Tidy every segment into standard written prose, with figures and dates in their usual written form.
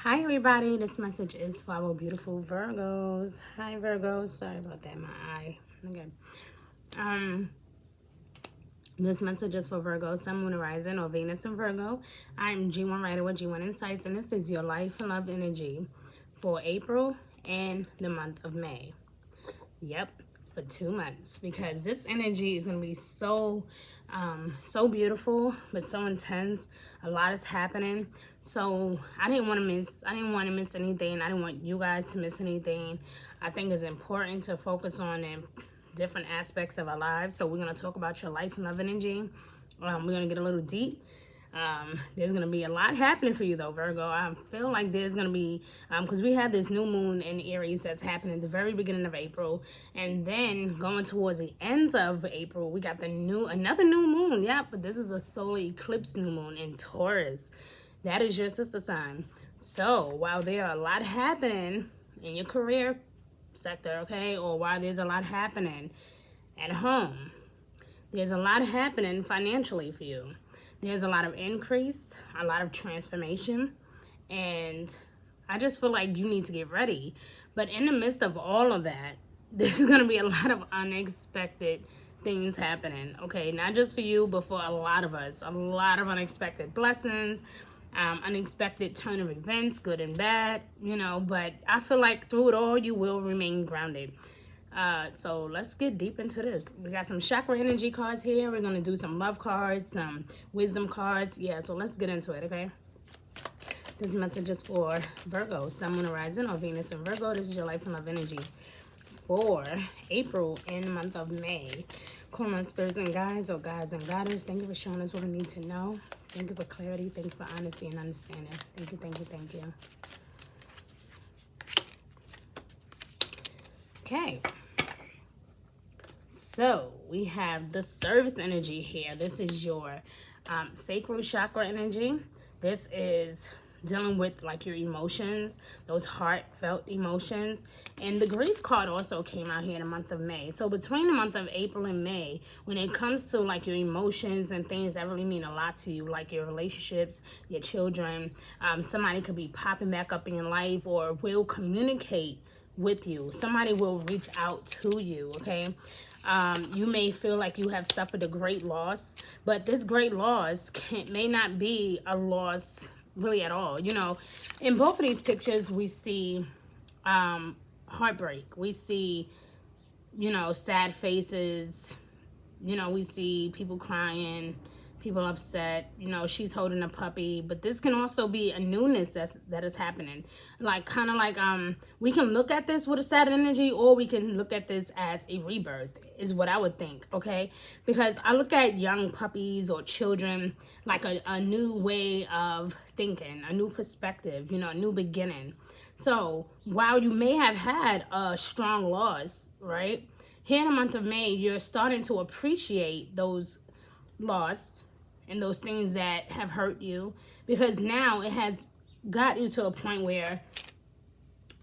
Hi everybody, this message is for our beautiful Virgos. Hi Virgos, sorry about that, my eye. Okay. This message is for Virgo, Sun, Moon, Horizon, or Venus in Virgo. I'm G1 Writer with G1 Insights, and this is your life and love energy for April and the month of May. Yep, for 2 months, because this energy is going to be so beautiful, but so intense. A lot is happening, so I didn't want to miss anything. I didn't want you guys to miss anything. I think it's important to focus on different aspects of our lives. So we're going to talk about your life and love energy. We're going to get a little deep. There's going to be a lot happening for you though, Virgo. I feel like there's going to be, because we have this new moon in Aries that's happening at the very beginning of April, and then going towards the end of April, we got another new moon. Yeah, but this is a solar eclipse new moon in Taurus. That is your sister sign. So while there are a lot happening in your career sector, okay, or while there's a lot happening at home, there's a lot happening financially for you. There's a lot of increase, a lot of transformation, and I just feel like you need to get ready. But in the midst of all of that, there's going to be a lot of unexpected things happening, okay? Not just for you, but for a lot of us. A lot of unexpected blessings, unexpected turn of events, good and bad, but I feel like through it all, you will remain grounded. So let's get deep into this. We got some chakra energy cards here. We're going to do some love cards, some wisdom cards. Yeah, so let's get into it, okay? This message is for Virgo, Sun, Moon, Horizon, or Venus in Virgo. This is your life and love energy for April and the month of May. Call on spirits and guides, or guides and goddess. Thank you for showing us what we need to know. Thank you for clarity. Thank you for honesty and understanding. Thank you, thank you, thank you. Okay. So we have the service energy here. This is your sacral chakra energy. This is dealing with like your emotions, those heartfelt emotions. And the grief card also came out here in the month of May. So between the month of April and May, when it comes to like your emotions and things that really mean a lot to you, like your relationships, your children, somebody could be popping back up in your life or will communicate with you. Somebody will reach out to you, okay? You may feel like you have suffered a great loss, but this great loss may not be a loss really at all. In both of these pictures, we see heartbreak. We see, sad faces. We see people crying, people upset. She's holding a puppy, but this can also be a newness that is happening. Like kind of like we can look at this with a sad energy, or we can look at this as a rebirth, is what I would think, okay? Because I look at young puppies or children like a new way of thinking, a new perspective, a new beginning. So while you may have had a strong loss, right? Here in the month of May, you're starting to appreciate those loss and those things that have hurt you, because now it has got you to a point where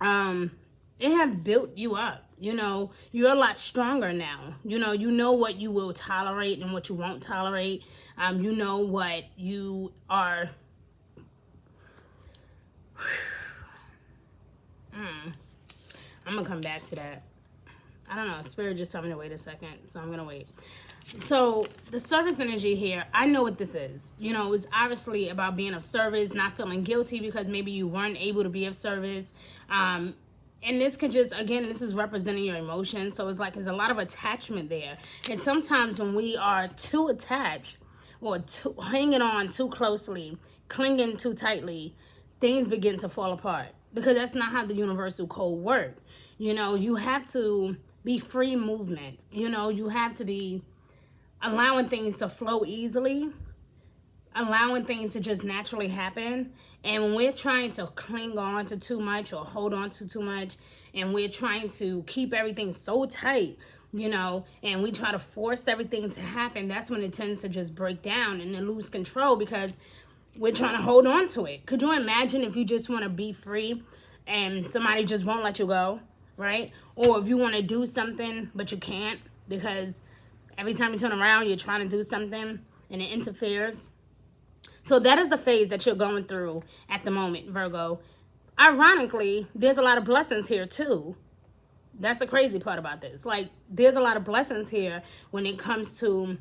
it have built you up. You're a lot stronger now. You know what you will tolerate and what you won't tolerate. You know what you are. I'm gonna come back to that. I don't know. Spirit just told me to wait a second, so I'm gonna wait. So the service energy here, I know what this is. It's obviously about being of service, not feeling guilty because maybe you weren't able to be of service. And this could just, again, this is representing your emotions. So it's like there's a lot of attachment there. And sometimes when we are too attached or hanging on too closely, clinging too tightly, things begin to fall apart, because that's not how the universal code works. You have to be free movement. You have to be allowing things to flow easily, allowing things to just naturally happen. And when we're trying to cling on to too much or hold on to too much, and we're trying to keep everything so tight, and we try to force everything to happen, that's when it tends to just break down and then lose control, because we're trying to hold on to it. Could you imagine if you just want to be free and somebody just won't let you go, right? Or if you want to do something, but you can't, because every time you turn around, you're trying to do something and it interferes. So that is the phase that you're going through at the moment, Virgo. ironically, there's a lot of blessings here too. That's the crazy part about this. Like, there's a lot of blessings here when it comes to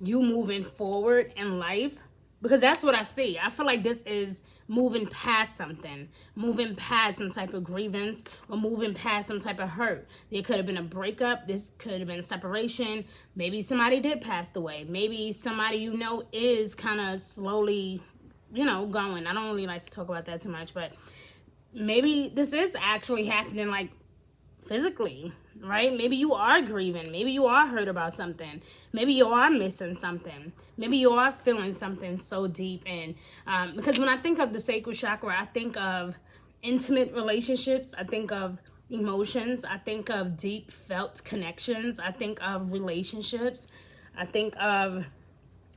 you moving forward in life, because that's what I see. I feel like this is moving past something, moving past some type of grievance, or moving past some type of hurt. There could have been a breakup. This could have been a separation. Maybe somebody did pass away. Maybe somebody you know is kind of slowly, you know, going. I don't really like to talk about that too much, but maybe this is actually happening, like, physically, right? Maybe you are grieving. Maybe you are hurt about something. Maybe you are missing something. Maybe you are feeling something so deep. And because when I think of the sacral chakra, I think of intimate relationships. I think of emotions. I think of deep felt connections. I think of relationships. I think of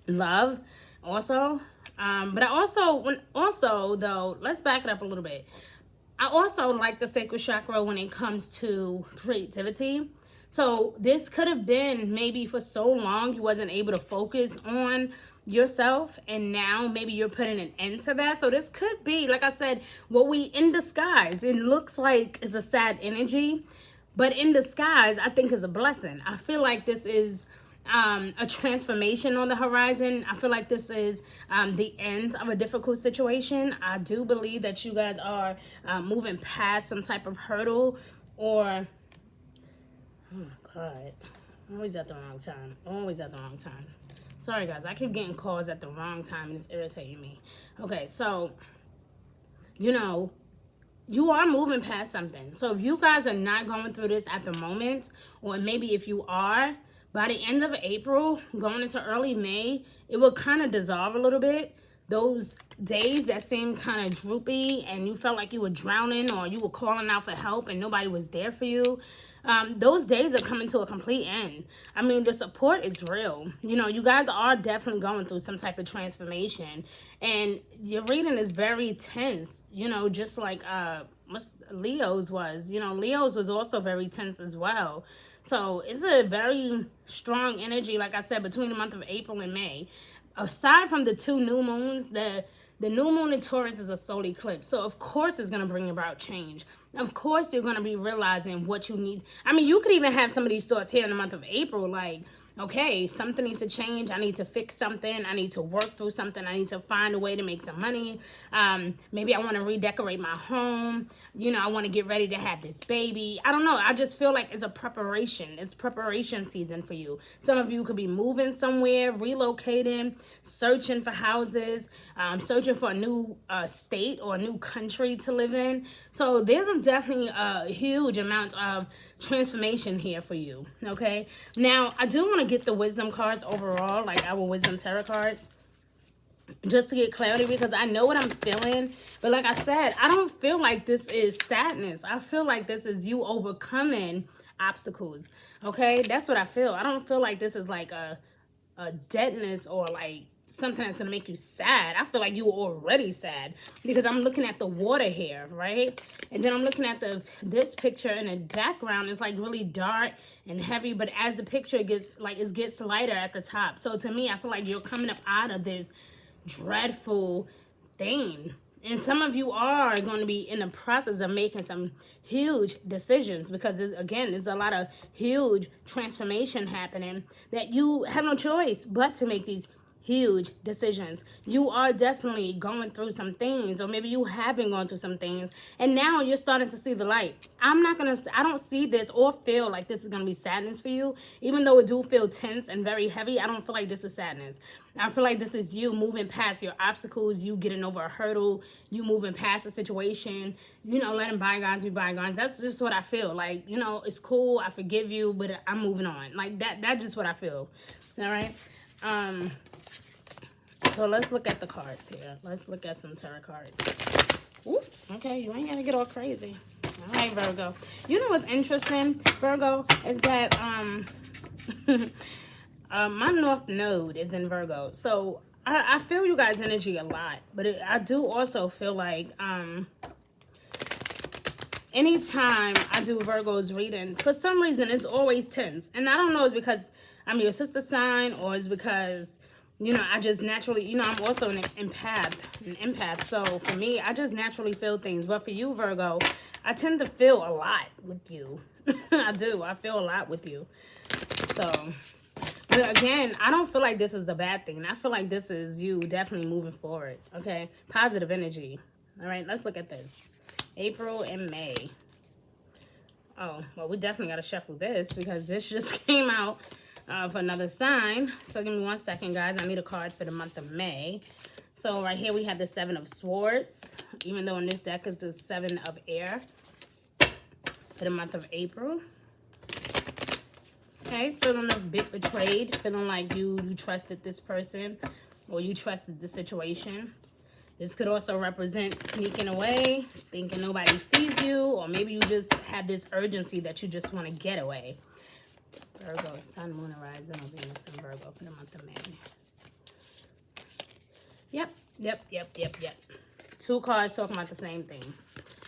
love also. But I also, though, let's back it up a little bit. I also like the sacral chakra when it comes to creativity. So this could have been maybe for so long you wasn't able to focus on yourself, and now maybe you're putting an end to that. So this could be, like I said, what we in disguise. It looks like it's a sad energy, but in disguise, I think is a blessing. I feel like this is a transformation on the horizon. I feel like this is the end of a difficult situation. I do believe that you guys are moving past some type of hurdle, or oh my god, always at the wrong time. Always at the wrong time. Sorry guys, I keep getting calls at the wrong time and it's irritating me. Okay, so you know, you are moving past something. So if you guys are not going through this at the moment, or maybe if you are, by the end of April, going into early May, it will kind of dissolve a little bit. Those days that seemed kind of droopy and you felt like you were drowning, or you were calling out for help and nobody was there for you, those days are coming to a complete end. I mean, the support is real. You know, you guys are definitely going through some type of transformation, and your reading is very tense, you know, just like Leo's was. You know, Leo's was also very tense as well. So it's a very strong energy, like I said, between the month of April and May. Aside from the two new moons, the new moon in Taurus is a solar eclipse. So, of course, it's going to bring about change. Of course, you're going to be realizing what you need. I mean, you could even have some of these thoughts here in the month of April, like, okay, something needs to change. I need to fix something. I need to work through something. I need to find a way to make some money. Maybe I want to redecorate my home. You know, I want to get ready to have this baby. I don't know. I just feel like it's a preparation. It's preparation season for you. Some of you could be moving somewhere, relocating, searching for houses, searching for a new state or a new country to live in. So there's definitely a huge amount of transformation here for you. Okay. Now, I do want to get the wisdom cards overall, like our wisdom tarot cards, just to get clarity, because I know what I'm feeling. But like I said, I don't feel like this is sadness. I feel like this is you overcoming obstacles. Okay, that's what I feel. I don't feel like this is like a deadness or like something that's gonna make you sad. I feel like you were already sad, because I'm looking at the water here, right? And then I'm looking at this picture in the background. It's like really dark and heavy, but as the picture gets like, it gets lighter at the top. So to me, I feel like you're coming up out of this dreadful thing. And some of you are going to be in the process of making some huge decisions, because there's a lot of huge transformation happening that you have no choice but to make these huge decisions. You are definitely going through some things, or maybe you have been going through some things, and now you're starting to see the light. I don't see this or feel like this is going to be sadness for you. Even though it do feel tense and very heavy, I don't feel like this is sadness. I feel like this is you moving past your obstacles, you getting over a hurdle, you moving past a situation, you know, letting bygones be bygones. That's just what I feel. Like, you know, it's cool, I forgive you, but I'm moving on. Like, that's just what I feel. All right? So let's look at the cards here. Let's look at some tarot cards. Ooh, okay, you ain't gotta get all crazy. All right, Virgo. You know what's interesting, Virgo, is that my North Node is in Virgo. So I feel you guys' energy a lot, but I do also feel like anytime I do Virgo's reading, for some reason, it's always tense. And I don't know, it's because I'm your sister sign, or it's because I just naturally, I'm also an empath. So for me, I just naturally feel things. But for you, Virgo, I tend to feel a lot with you. I do. I feel a lot with you. So, but again, I don't feel like this is a bad thing. I feel like this is you definitely moving forward. Okay. Positive energy. All right. Let's look at this. April and May. Oh, well, we definitely got to shuffle this because this just came out for another sign. So give me 1 second, guys. I need a card for the month of May. So right here we have the Seven of Swords, even though in this deck is the Seven of Air for the month of April. Okay, feeling a bit betrayed, feeling like you trusted this person or you trusted the situation. This could also represent sneaking away, thinking nobody sees you, or maybe you just have this urgency that you just want to get away. Virgo, Sun, Moon, Horizon, or Venus in Virgo for the month of May. Yep. 2 cards talking about the same thing.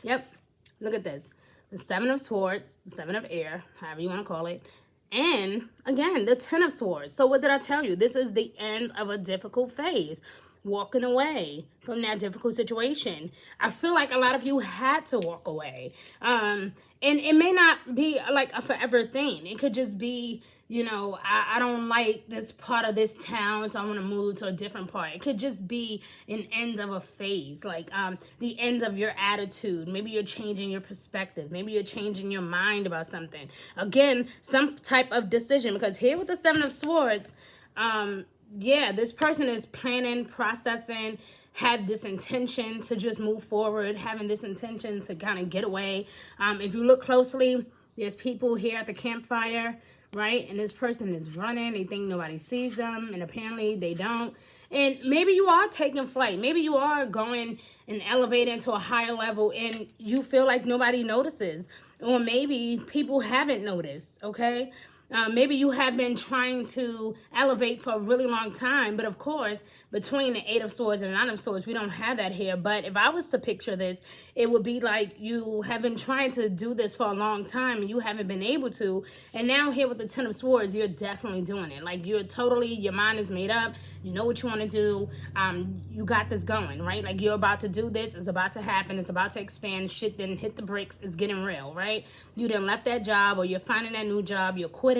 Yep. Look at this. The Seven of Swords, the Seven of Air, however you want to call it. And, again, the Ten of Swords. So what did I tell you? This is the end of a difficult phase. Walking away from that difficult situation. I feel like a lot of you had to walk away. And it may not be like a forever thing. It could just be, I don't like this part of this town, so I want to move to a different part. It could just be an end of a phase, like the end of your attitude. Maybe you're changing your perspective. Maybe you're changing your mind about something. Again, some type of decision, because here with the Seven of Swords, yeah, this person is planning, processing, had this intention to just move forward, having this intention to kind of get away. If you look closely, there's people here at the campfire, right? And this person is running. They think nobody sees them, and apparently they don't. And maybe you are taking flight. Maybe you are going and elevating to a higher level, and you feel like nobody notices. Or maybe people haven't noticed, okay? Maybe you have been trying to elevate for a really long time. But of course, between the Eight of Swords and the Nine of Swords, we don't have that here. But if I was to picture this, it would be like you have been trying to do this for a long time and you haven't been able to. And now here with the Ten of Swords, you're definitely doing it. Like your mind is made up. You know what you want to do. You got this going, right? Like you're about to do this. It's about to happen. It's about to expand. Shit then hit the bricks. It's getting real, right? You done left that job, or you're finding that new job. You're quitting.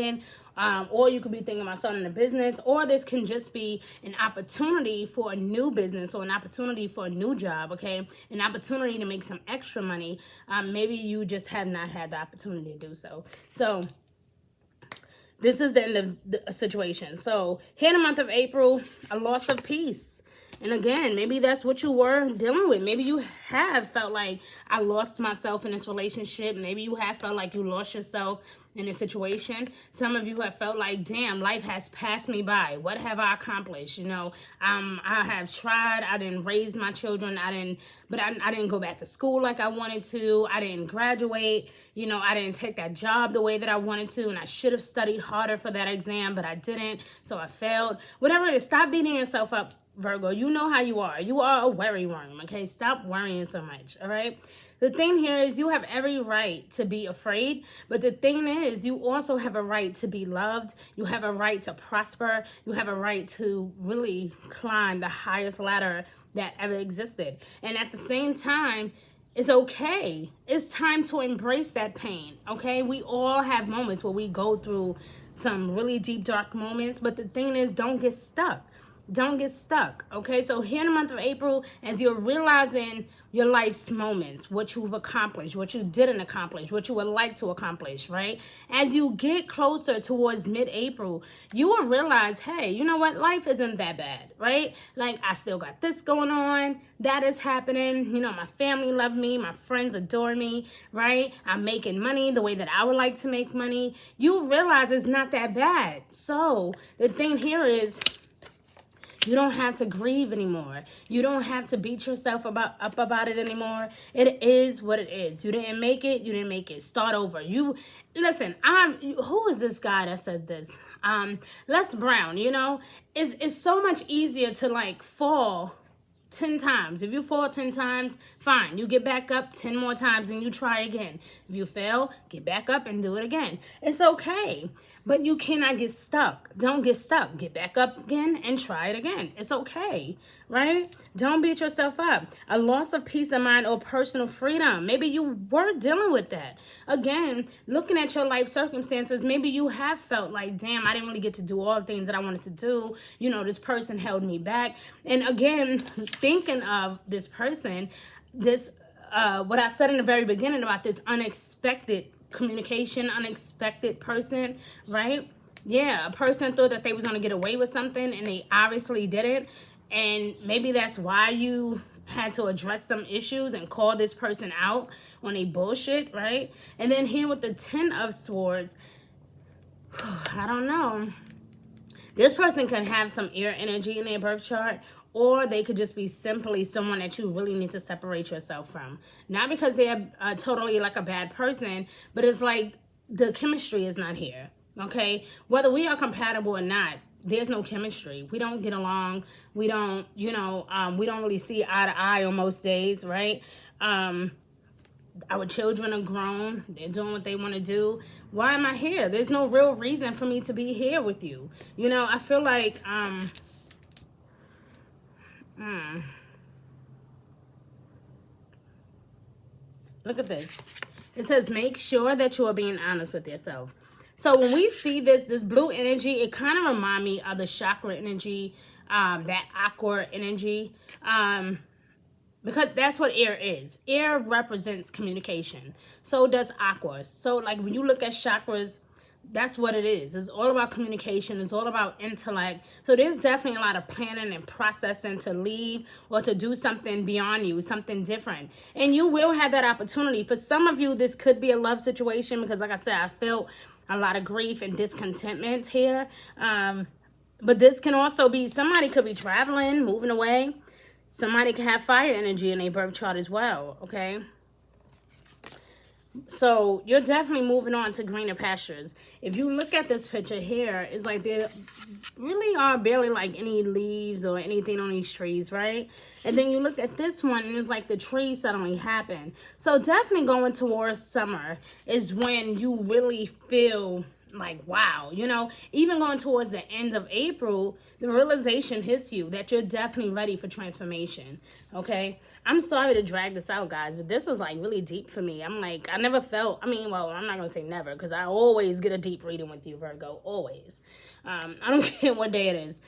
Or you could be thinking about starting a business, or this can just be an opportunity for a new business or an opportunity for a new job, okay? An opportunity to make some extra money. Maybe you just have not had the opportunity to do so. So this is the end of the situation. So here in the month of April, a loss of peace. And again, maybe that's what you were dealing with. Maybe you have felt like I lost myself in this relationship. Maybe you have felt like you lost yourself in a situation. Some of you have felt like, damn, life has passed me by. What have I accomplished? I have tried. I didn't raise my children. I didn't go back to school like I wanted to. I didn't graduate. I didn't take that job the way that I wanted to. And I should have studied harder for that exam, but I didn't. So I failed. Whatever it is, stop beating yourself up, Virgo. You know how you are. You are a worry worm, okay? Stop worrying so much, all right? The thing here is you have every right to be afraid, but the thing is you also have a right to be loved. You have a right to prosper. You have a right to really climb the highest ladder that ever existed. And at the same time, it's okay. It's time to embrace that pain, okay? We all have moments where we go through some really deep, dark moments, but the thing is, don't get stuck. Don't get stuck, okay? So here in the month of April, as you're realizing your life's moments, what you've accomplished, what you didn't accomplish, what you would like to accomplish, right? As you get closer towards mid-April, you will realize, hey, you know what? Life isn't that bad, right? Like, I still got this going on. That is happening. My family love me. My friends adore me, right? I'm making money the way that I would like to make money. You realize it's not that bad. So the thing here is, you don't have to grieve anymore. You don't have to beat yourself up about it anymore. It is what it is. You didn't make it. You didn't make it. Start over. Listen, who is this guy that said this? Les Brown, it's so much easier to fall 10 times. If you fall 10 times, fine. You get back up 10 more times and you try again. If you fail, get back up and do it again. It's okay. But you cannot get stuck. Don't get stuck. Get back up again and try it again. It's okay, right? Don't beat yourself up. A loss of peace of mind or personal freedom. Maybe you were dealing with that. Again, looking at your life circumstances, maybe you have felt like, damn, I didn't really get to do all the things that I wanted to do. You know, this person held me back. And again, thinking of this person, what I said in the very beginning about this unexpected communication, unexpected person, right? Yeah, a person thought that they was going to get away with something and they obviously didn't. And maybe that's why you had to address some issues and call this person out on a bullshit, right? And then here with the 10 of Swords, I don't know. This person can have some air energy in their birth chart, or they could just be simply someone that you really need to separate yourself from. Not because they're totally like a bad person, but it's like the chemistry is not here, okay? Whether we are compatible or not, there's no chemistry. We don't get along. We don't, we don't really see eye to eye on most days, right? Our children are grown. They're doing what they want to do. Why am I here? There's no real reason for me to be here with you. You know, I feel like, look at this. It says, make sure that you are being honest with yourself. So when we see this blue energy, it kind of reminds me of the chakra energy, that aqua energy, because that's what air is. Air represents communication. So does aqua. So like when you look at chakras, that's what it is. It's all about communication. It's all about intellect. So there's definitely a lot of planning and processing to leave or to do something beyond you, something different. And you will have that opportunity. For some of you, this could be a love situation because like I said, I felt a lot of grief and discontentment here. But this can also be, somebody could be traveling, moving away. Somebody could have fire energy in their birth chart as well, okay? So you're definitely moving on to greener pastures. If you look at this picture here, it's like there really are barely like any leaves or anything on these trees, right? And then you look at this one and it's like the trees suddenly happen. So definitely going towards summer is when you really feel like, wow, even going towards the end of April, the realization hits you that you're definitely ready for transformation, okay? I'm sorry to drag this out, guys, but this is like really deep for me. I'm like, I never felt, well, I'm not going to say never because I always get a deep reading with you, Virgo, always. I don't care what day it is.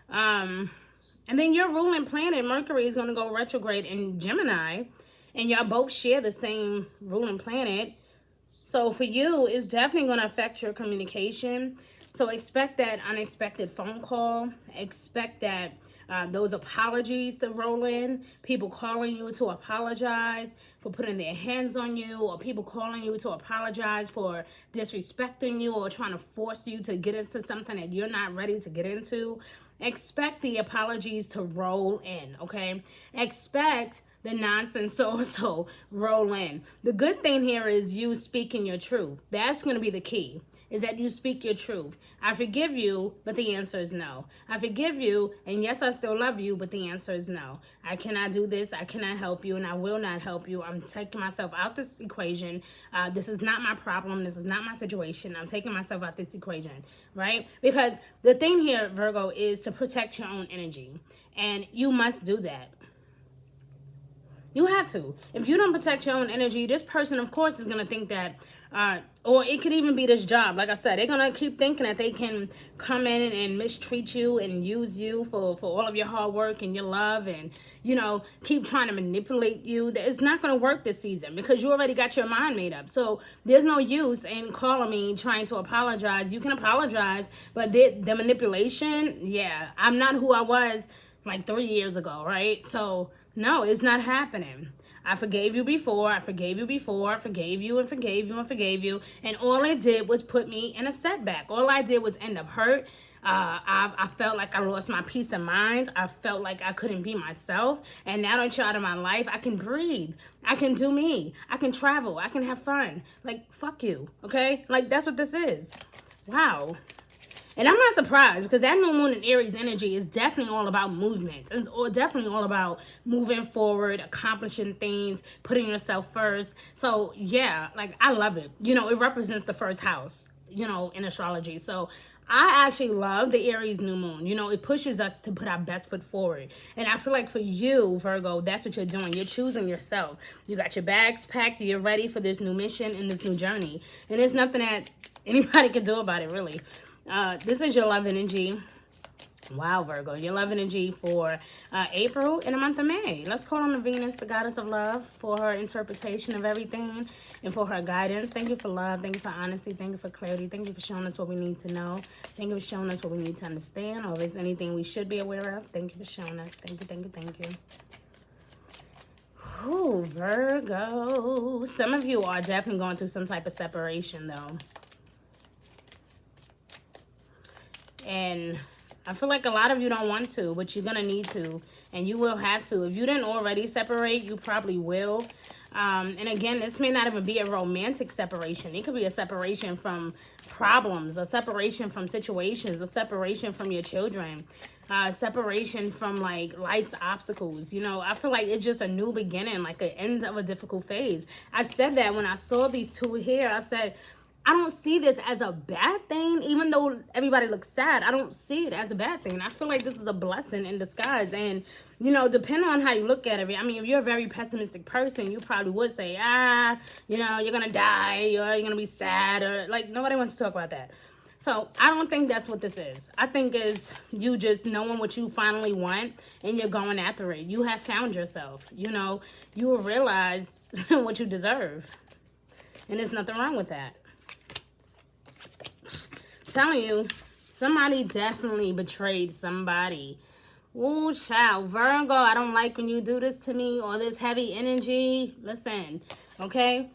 And then your ruling planet, Mercury, is going to go retrograde in Gemini, and y'all both share the same ruling planet. So for you, it's definitely going to affect your communication. So expect that unexpected phone call. Expect that those apologies to roll in. People calling you to apologize for putting their hands on you, or people calling you to apologize for disrespecting you or trying to force you to get into something that you're not ready to get into. Expect the apologies to roll in, okay? Expect the nonsense so roll in. The good thing here is you speaking your truth. That's going to be the key, is that you speak your truth. I forgive you, but the answer is no. I forgive you, and yes, I still love you, but the answer is no. I cannot do this. I cannot help you, and I will not help you. I'm taking myself out this equation. This is not my problem. This is not my situation. I'm taking myself out this equation, right? Because the thing here, Virgo, is to protect your own energy, and you must do that. You have to. If you don't protect your own energy, this person, of course, is going to think that, or it could even be this job. Like I said, they're going to keep thinking that they can come in and mistreat you and use you for all of your hard work and your love and, keep trying to manipulate you. It's not going to work this season because you already got your mind made up. So there's no use in calling me trying to apologize. You can apologize, but the manipulation, yeah, I'm not who I was like 3 years ago, right? So no, it's not happening. I forgave you before. I forgave you before. I forgave you and forgave you and forgave you. And all it did was put me in a setback. All I did was end up hurt. I felt like I lost my peace of mind. I felt like I couldn't be myself. And now that you're out of my life, I can breathe. I can do me. I can travel. I can have fun. Like, fuck you, okay? Like, that's what this is. Wow. And I'm not surprised because that new moon in Aries energy is definitely all about movement. It's definitely all about moving forward, accomplishing things, putting yourself first. So, yeah, like, I love it. It represents the first house. you know, in astrology. So I actually love the Aries new moon. You know, it pushes us to put our best foot forward. And I feel like for you, Virgo, that's what you're doing. You're choosing yourself. You got your bags packed. You're ready for this new mission and this new journey. And there's nothing that anybody can do about it, really. This is your love energy. Wow, Virgo, your love energy for April and the month of May. Let's call on the Venus, the goddess of love, for her interpretation of everything and for her guidance. Thank you for love. Thank you for honesty. Thank you for clarity. Thank you for showing us what we need to know. Thank you for showing us what we need to understand, or if there's anything we should be aware of. Thank you for showing us. Thank you, thank you, thank you. Ooh, Virgo. Some of you are definitely going through some type of separation, though. And I feel like a lot of you don't want to, but you're going to need to, and you will have to. If you didn't already separate, you probably will. And again, this may not even be a romantic separation. It could be a separation from problems, a separation from situations, a separation from your children, separation from like life's obstacles. You know, I feel like it's just a new beginning, like an end of a difficult phase. I said that when I saw these two here. I said, I don't see this as a bad thing, even though everybody looks sad. I don't see it as a bad thing. I feel like this is a blessing in disguise. And, you know, depending on how you look at it, I mean, if you're a very pessimistic person, you probably would say, you know, you're going to die, or you're going to be sad, or like nobody wants to talk about that. So I don't think that's what this is. I think it's you just knowing what you finally want and you're going after it. You have found yourself. You know, you will realize what you deserve. And there's nothing wrong with that. Telling you, somebody definitely betrayed somebody. Ooh, child. Virgo, I don't like when you do this to me, or this heavy energy. Listen, okay?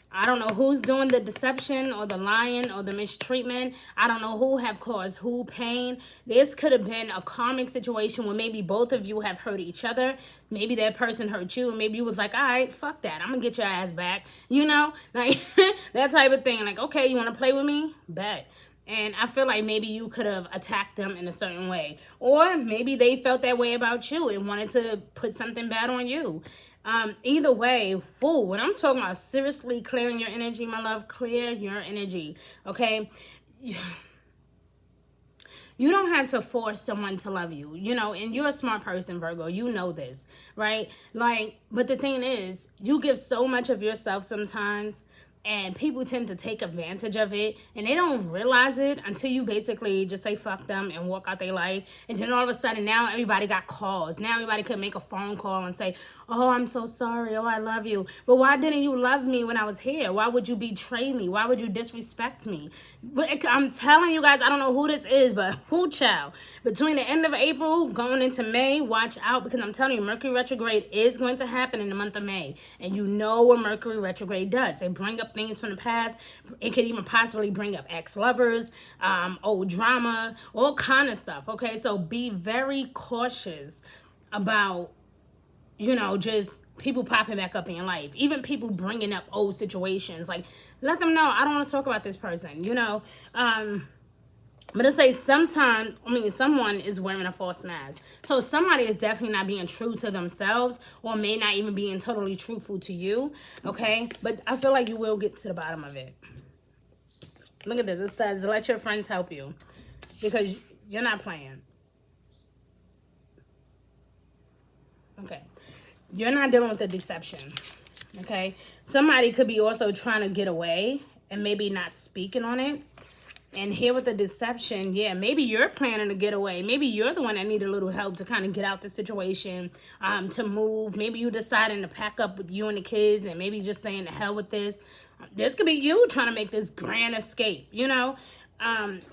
I don't know who's doing the deception or the lying or the mistreatment. I don't know who have caused who pain. This could have been a karmic situation where maybe both of you have hurt each other. Maybe that person hurt you, and maybe you was like, all right, fuck that. I'm going to get your ass back. You know, like that type of thing. Like, okay, you want to play with me? Bet. And I feel like maybe you could have attacked them in a certain way. Or maybe they felt that way about you and wanted to put something bad on you. Either way, whoa, when I'm talking about seriously clearing your energy, my love, clear your energy, okay? You don't have to force someone to love you, you know, and you're a smart person, Virgo. You know this, right? Like, but the thing is, you give so much of yourself sometimes, and people tend to take advantage of it, and they don't realize it until you basically just say fuck them and walk out their life. And then all of a sudden now everybody got calls. Now everybody could make a phone call and say, oh, I'm so sorry. Oh, I love you. But why didn't you love me when I was here? Why would you betray me? Why would you disrespect me? But I'm telling you guys, I don't know who this is, but who, child? Between the end of April going into May, watch out, because I'm telling you, Mercury retrograde is going to happen in the month of May. And you know what Mercury retrograde does. It brings up things from the past. It could even possibly bring up ex-lovers, old drama, all kind of stuff. Okay, so be very cautious about, you know, just people popping back up in your life. Even people bringing up old situations. Like, let them know, I don't want to talk about this person, you know. But to say sometimes, I mean, someone is wearing a false mask. So somebody is definitely not being true to themselves, or may not even being totally truthful to you, okay? But I feel like you will get to the bottom of it. Look at this. It says, let your friends help you, because you're not playing. Okay. You're not dealing with the deception, okay? Somebody could be also trying to get away and maybe not speaking on it. And here with the deception, yeah, maybe you're planning to get away. Maybe you're the one that need a little help to kind of get out the situation, to move. Maybe you deciding to pack up with you and the kids and maybe just saying the hell with this. This could be you trying to make this grand escape, you know.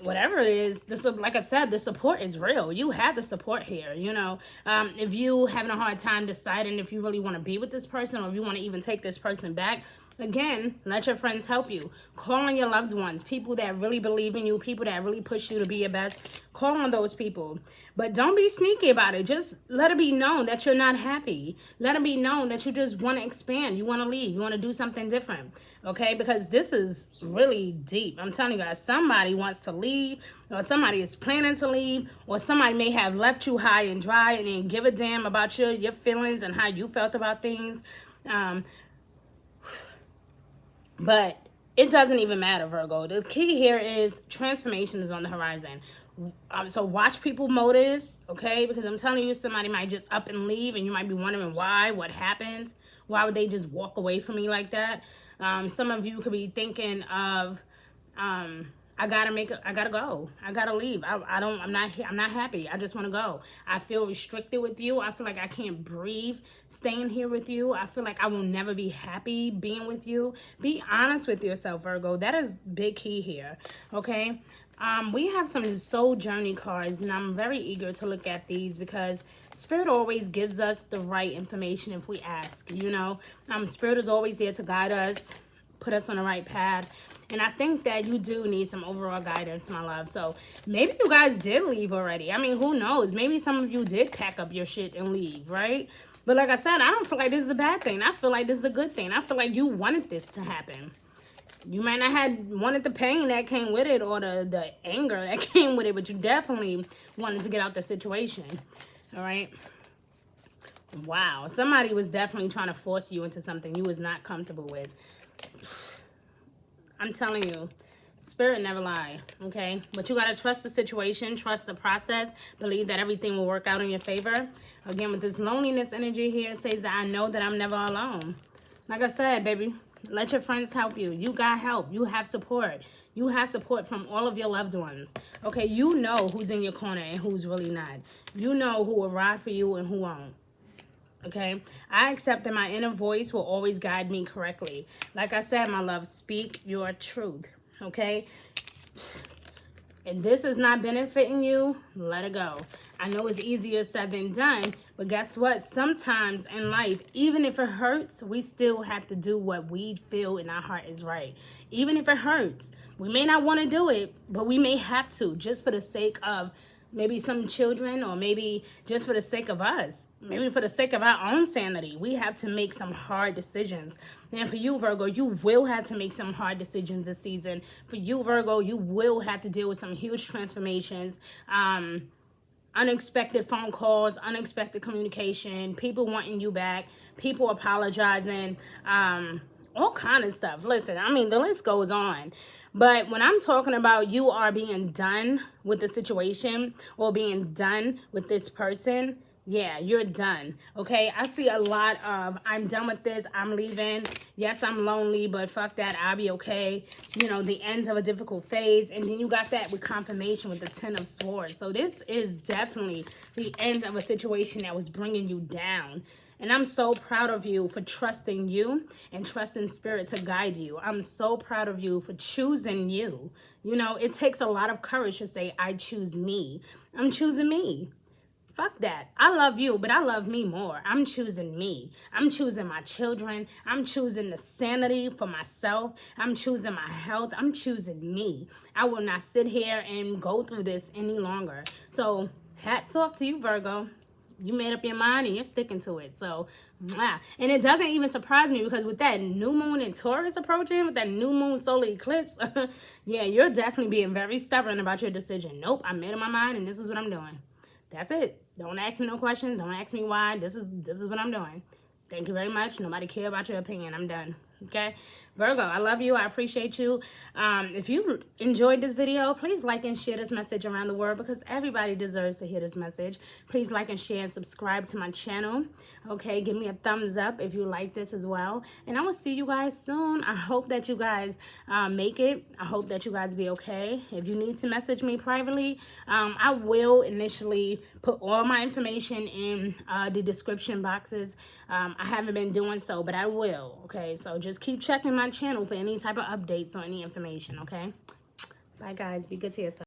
Whatever it is, this, like I said, the support is real. You have the support here, you know. If you having a hard time deciding if you really want to be with this person, or if you want to even take this person back, again, let your friends help you. Call on your loved ones, people that really believe in you, people that really push you to be your best. Call on those people. But don't be sneaky about it. Just let it be known that you're not happy. Let it be known that you just want to expand. You want to leave. You want to do something different. Okay? Because this is really deep. I'm telling you guys, somebody wants to leave, or somebody is planning to leave, or somebody may have left you high and dry and didn't give a damn about your feelings and how you felt about things. But it doesn't even matter, Virgo. The key here is transformation is on the horizon. So watch people motives, okay? Because I'm telling you, somebody might just up and leave, and you might be wondering why, what happened, why would they just walk away from me like that? Some of you could be thinking of, I gotta go. I gotta leave. I'm not happy. I just want to go. I feel restricted with you. I feel like I can't breathe staying here with you. I feel like I will never be happy being with you. Be honest with yourself, Virgo. That is big key here, okay? We have some soul journey cards, and I'm very eager to look at these because Spirit always gives us the right information if we ask, you know. Spirit is always there to guide us, put us on the right path. And I think that you do need some overall guidance, my love. So maybe you guys did leave already. I mean, who knows? Maybe some of you did pack up your shit and leave, right? But like I said, I don't feel like this is a bad thing. I feel like this is a good thing. I feel like you wanted this to happen. You might not have wanted the pain that came with it or the anger that came with it, but you definitely wanted to get out the situation, all right? Wow, somebody was definitely trying to force you into something you was not comfortable with. I'm telling you, Spirit never lie, okay? But you got to trust the situation, trust the process, believe that everything will work out in your favor. Again, with this loneliness energy here, it says that I know that I'm never alone. Like I said, baby, let your friends help you. You got help. You have support. You have support from all of your loved ones, okay? You know who's in your corner and who's really not. You know who will ride for you and who won't. Okay, I accept that my inner voice will always guide me correctly. Like I said, my love, speak your truth. Okay, and this is not benefiting you, let it go. I know it's easier said than done, but guess what? Sometimes in life, even if it hurts, we still have to do what we feel in our heart is right. Even if it hurts, we may not want to do it, but we may have to, just for the sake of maybe some children, or maybe just for the sake of us, maybe for the sake of our own sanity. We have to make some hard decisions. And for you, Virgo, you will have to make some hard decisions this season. For you, Virgo, you will have to deal with some huge transformations, unexpected phone calls, unexpected communication, people wanting you back, people apologizing, all kind of stuff. Listen, I mean, the list goes on. But when I'm talking about you are being done with the situation or being done with this person, yeah, you're done, okay? I see a lot of, I'm done with this, I'm leaving. Yes, I'm lonely, but fuck that, I'll be okay. You know, the end of a difficult phase. And then you got that with confirmation with the 10 of Swords. So this is definitely the end of a situation that was bringing you down. And I'm so proud of you for trusting you and trusting Spirit to guide you. I'm so proud of you for choosing you. You know, it takes a lot of courage to say, I choose me. I'm choosing me. Fuck that. I love you, but I love me more. I'm choosing me. I'm choosing my children. I'm choosing the sanity for myself. I'm choosing my health. I'm choosing me. I will not sit here and go through this any longer. So hats off to you, Virgo. You made up your mind and you're sticking to it. So, and it doesn't even surprise me because with that new moon in Taurus approaching, with that new moon solar eclipse, yeah, you're definitely being very stubborn about your decision. Nope, I made up my mind and this is what I'm doing. That's it. Don't ask me no questions. Don't ask me why. This is what I'm doing. Thank you very much. Nobody care about your opinion. I'm done. Okay, Virgo, I love you. I appreciate you. If you enjoyed this video, please like and share this message around the world because everybody deserves to hear this message. Please like and share and subscribe to my channel. Okay, give me a thumbs up if you like this as well. And I will see you guys soon. I hope that you guys make it. I hope that you guys be okay. If you need to message me privately, I will initially put all my information in the description boxes. I haven't been doing so, but I will. Okay, so just keep checking my channel for any type of updates or any information, okay? Bye, guys. Be good to yourself.